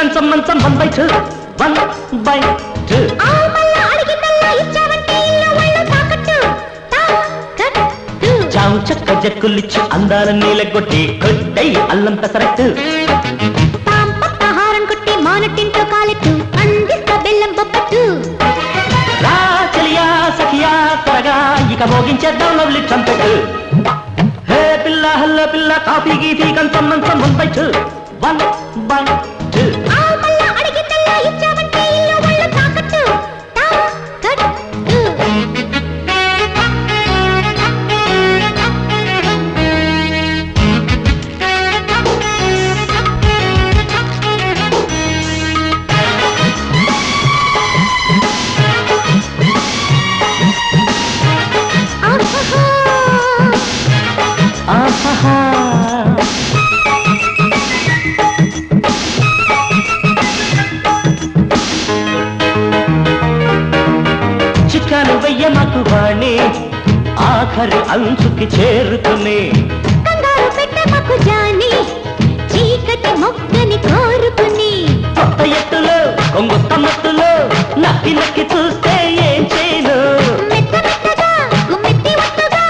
కంచం మంచం 1/2 1/2 చావు చక్క జక్కులిచ్చి అందాల నీలగొట్టి కొట్టై అల్లం పెసరట్టు హారం కొట్టి మానటింట్లో కాలెట్టు అందిస్తా బెల్లం బొప్పట్టు రా చెలియా సఖియా త్వరగా ఇక మోగించేద్దాం లవ్లీ ట్రంపెట్ హే పిల్ల హల్ల పిల్ల కాఫీ గీఫీ కంచం మంచం 1/2 1/2 చిక్కాను వెయ్య మాకు వాణి ఆఖరి అంచుకి చేరుకుని కంగారు పెట్టే మాకు జాని చీకటి మొక్కని కోరుకుని కొత్త ఎత్తులో కొంగు తమ్మత్తులో నక్కి నక్కి చూస్తే ఏం చేయను మెత్త మెత్తగా గుమ్మెత్తి వత్తుగా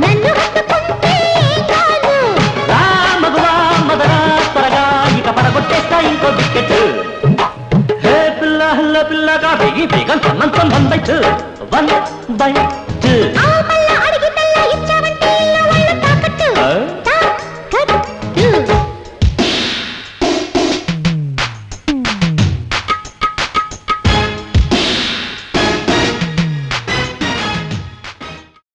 నన్ను హత్తుకుంటే ఏం కాదు రా మగువా మదరా త్వరగా ఇక పడగొట్టేస్తా ఇంకో వికెట్ హే పిల్ల హల్ల పిల్లగా బిగి బిగం సన్నంతం 1/2 1/2